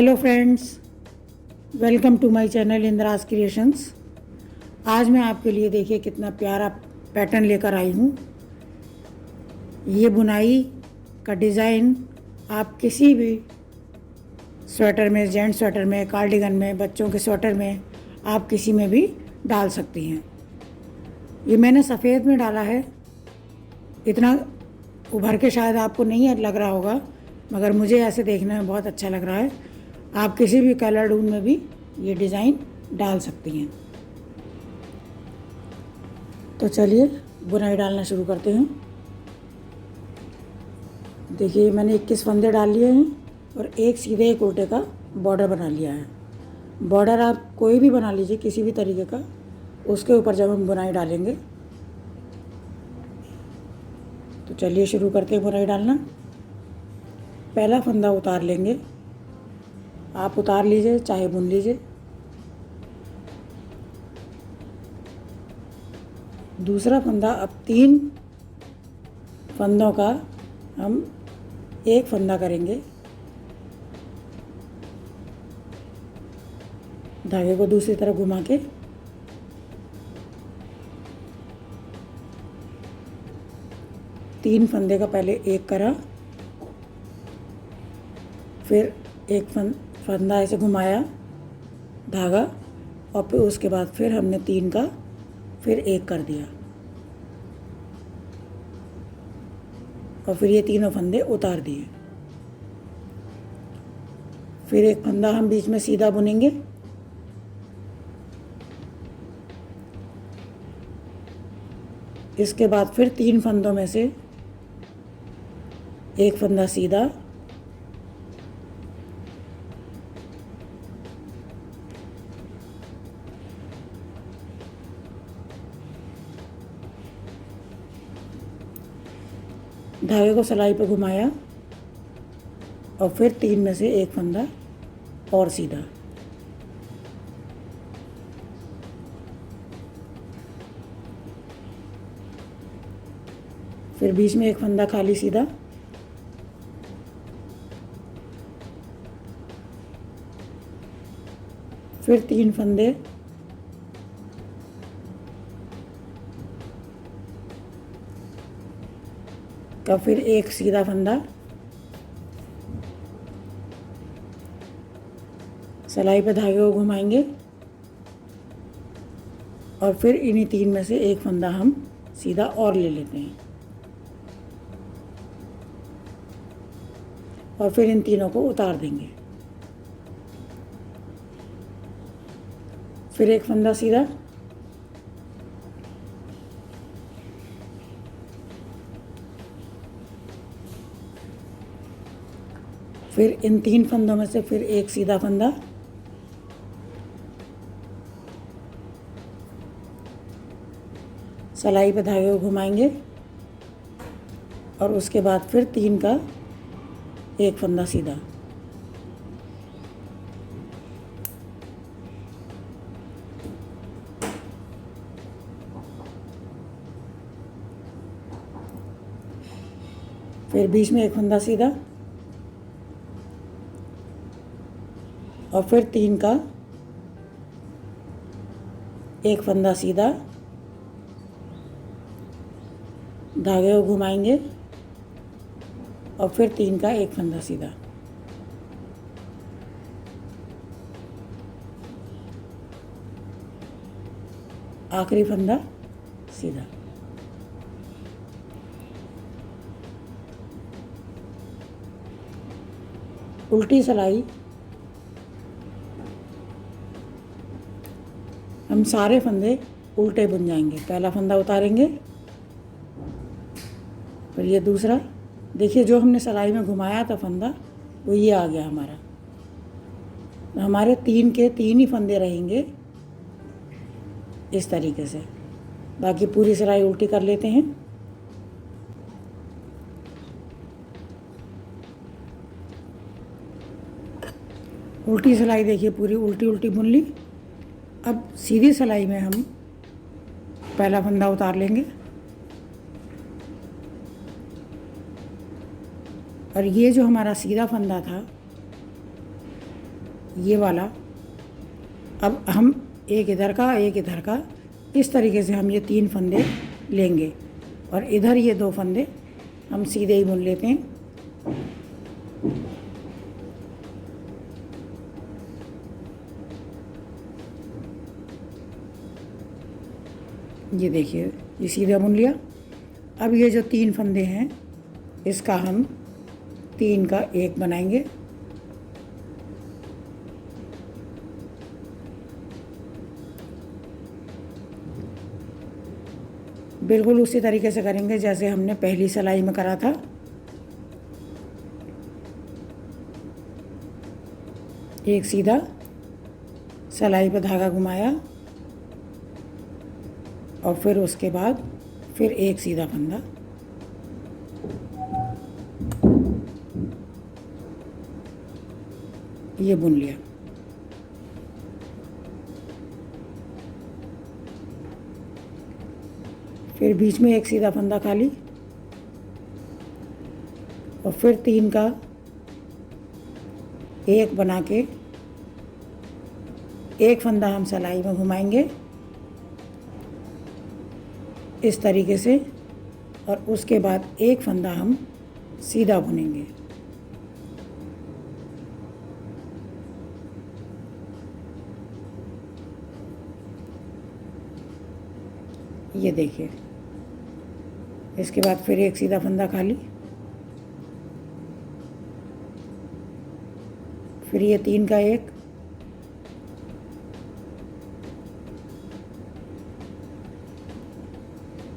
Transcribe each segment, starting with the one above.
Hello friends, welcome to my channel Indra's creations. आज मैं आपके लिए देखिए कितना प्यारा पैटर्न लेकर आई हूँ। ये बुनाई का डिज़ाइन आप किसी भी स्वेटर में, जेंट्स स्वेटर में, कार्डिगन में, बच्चों के स्वेटर में, आप किसी में भी डाल सकती हैं। ये मैंने सफ़ेद में डाला है। इतना उभर के शायद आपको नहीं लग रहा होगा, मगर मुझे ऐसे देखने में बहुत अच्छा लग रहा है। आप किसी भी कलर ऊन में भी ये डिज़ाइन डाल सकती हैं। तो चलिए बुनाई डालना शुरू करते हैं। देखिए मैंने 21 फंदे डाल लिए हैं और एक सीधे एक उल्टे का बॉर्डर बना लिया है। बॉर्डर आप कोई भी बना लीजिए किसी भी तरीके का, उसके ऊपर जब हम बुनाई डालेंगे। तो चलिए शुरू करते हैं बुनाई डालना। पहला फंदा उतार लेंगे, आप उतार लीजिए चाहे बुन लीजिए। दूसरा फंदा, अब 3 फंदों का हम एक फंदा करेंगे। धागे को दूसरी तरफ घुमा के तीन फंदे का पहले एक करा, फिर एक फंदा ऐसे घुमाया धागा, और फिर उसके बाद फिर हमने 3 का फिर एक कर दिया, और फिर ये तीनों फंदे उतार दिए। फिर एक फंदा हम बीच में सीधा बुनेंगे। इसके बाद फिर 3 फंदों में से एक फंदा सीधा, धागे को सिलाई पे घुमाया, और फिर 3 में से एक फंदा और सीधा। फिर बीच में एक फंदा खाली सीधा, फिर 3 फंदे, का फिर एक सीधा फंदा, सिलाई पे धागे को घुमाएंगे, और फिर इन्हीं 3 में से एक फंदा हम सीधा और ले लेते हैं, और फिर इन तीनों को उतार देंगे। फिर एक फंदा सीधा, फिर इन 3 फंदों में से फिर एक सीधा फंदा, सिलाई पे धागे को घुमाएंगे, और उसके बाद फिर 3 का एक फंदा सीधा। फिर बीच में एक फंदा सीधा, और फिर 3 का एक फंदा सीधा, धागे को घुमाएंगे, और फिर 3 का एक फंदा सीधा। आखिरी फंदा सीधा। उल्टी सिलाई हम सारे फंदे उल्टे बुन जाएंगे। पहला फंदा उतारेंगे, फिर ये दूसरा। देखिए जो हमने सिलाई में घुमाया था फंदा, वो ये आ गया हमारा। तो हमारे 3 के 3 ही फंदे रहेंगे इस तरीके से। बाकी पूरी सिलाई उल्टी कर लेते हैं। उल्टी सिलाई देखिए पूरी उल्टी उल्टी बुन ली। अब सीधी सिलाई में हम पहला फंदा उतार लेंगे, और ये जो हमारा सीधा फंदा था ये वाला। अब हम एक इधर का एक इधर का, इस तरीके से हम ये 3 फंदे लेंगे और इधर ये 2 फंदे हम सीधे ही बुन लेते हैं। ये देखिए, ये सीधा बुन लिया। अब ये जो 3 फंदे हैं इसका हम 3 का 1 बनाएंगे। बिल्कुल उसी तरीके से करेंगे जैसे हमने पहली सिलाई में करा था। एक सीधा सिलाई पर धागा घुमाया और फिर उसके बाद फिर एक सीधा फंदा। ये बुन लिया। फिर बीच में एक सीधा फंदा खाली और फिर 3 का 1 बना के एक फंदा हम सिलाई में घुमाएंगे इस तरीके से और उसके बाद एक फंदा हम सीधा बुनेंगे। ये देखिए, इसके बाद फिर एक सीधा फंदा खाली, फिर ये 3 का 1,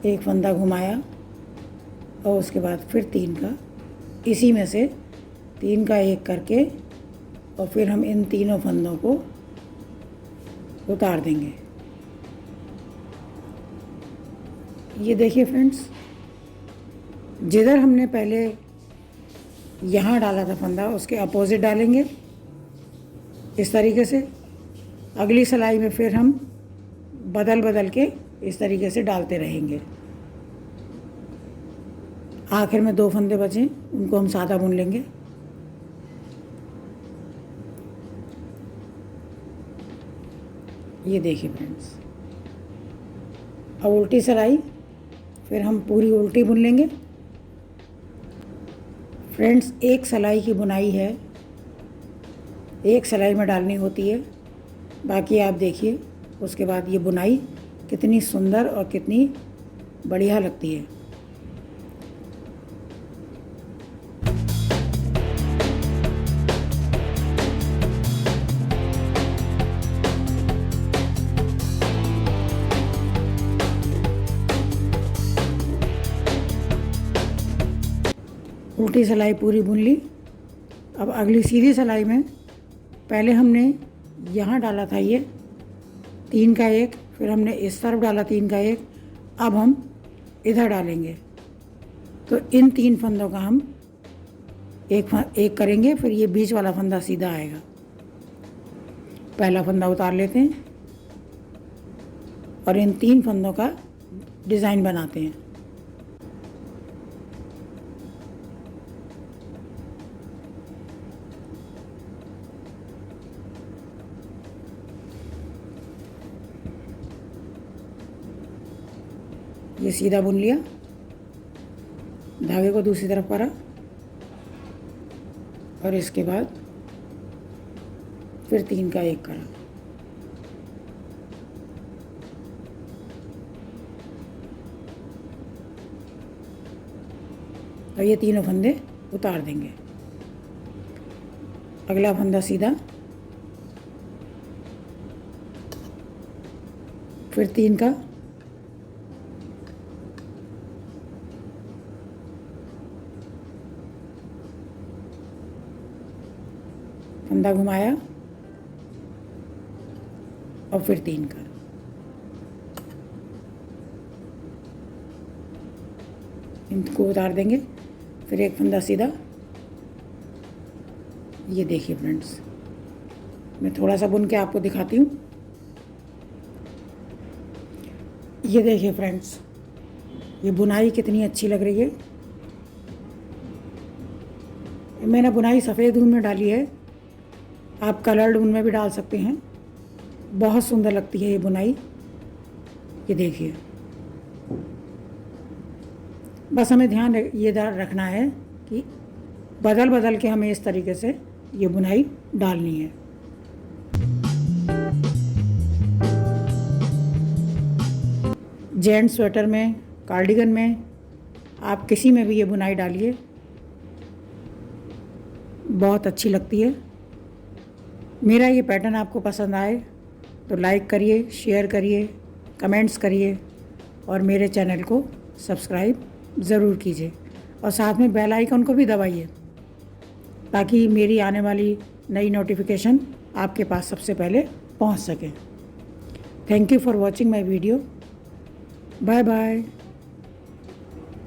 एक फंदा घुमाया और उसके बाद फिर 3 का, इसी में से 3 का 1 करके और फिर हम इन तीनों फंदों को उतार देंगे। ये देखिए फ्रेंड्स, जिधर हमने पहले यहाँ डाला था फंदा उसके अपोजिट डालेंगे इस तरीके से। अगली सिलाई में फिर हम बदल बदल के इस तरीके से डालते रहेंगे। आखिर में 2 फंदे बचे, उनको हम सादा बुन लेंगे। ये देखिए फ्रेंड्स, अब उल्टी सिलाई, फिर हम पूरी उल्टी बुन लेंगे। फ्रेंड्स, एक सिलाई की बुनाई है, एक सिलाई में डालनी होती है, बाकी आप देखिए उसके बाद ये बुनाई कितनी सुंदर और कितनी बढ़िया लगती है। उल्टी सिलाई पूरी बुन ली। अब अगली सीधी सिलाई में पहले हमने यहाँ डाला था ये 3 का 1, फिर हमने इस तरफ डाला 3 का 1, अब हम इधर डालेंगे। तो इन 3 फंदों का हम एक करेंगे, फिर ये बीच वाला फंदा सीधा आएगा। पहला फंदा उतार लेते हैं और इन 3 फंदों का डिज़ाइन बनाते हैं। ये सीधा बुन लिया, धागे को दूसरी तरफ करा और इसके बाद फिर 3 का 1 करा। और ये तीनों फंदे उतार देंगे। अगला फंदा सीधा, फिर 3 का, फंदा घुमाया और फिर 3 का। इनको उतार देंगे, फिर एक फंदा सीधा। ये देखिए फ्रेंड्स, मैं थोड़ा सा बुन के आपको दिखाती हूँ। ये देखिए फ्रेंड्स, ये बुनाई कितनी अच्छी लग रही है। मैंने बुनाई सफ़ेद ऊन में डाली है आप कलर्ड ऊन में भी डाल सकते हैं। बहुत सुंदर लगती है ये बुनाई। ये देखिए, बस हमें ध्यान ये रखना है कि बदल बदल के हमें इस तरीके से ये बुनाई डालनी है। जेंट्स स्वेटर में, कार्डिगन में, आप किसी में भी ये बुनाई डालिए, बहुत अच्छी लगती है। मेरा ये पैटर्न आपको पसंद आए तो लाइक करिए, शेयर करिए, कमेंट्स करिए और मेरे चैनल को सब्सक्राइब ज़रूर कीजिए और साथ में बेल आइकन को भी दबाइए ताकि मेरी आने वाली नई नोटिफिकेशन आपके पास सबसे पहले पहुंच सके। Thank you for watching my video. Bye bye.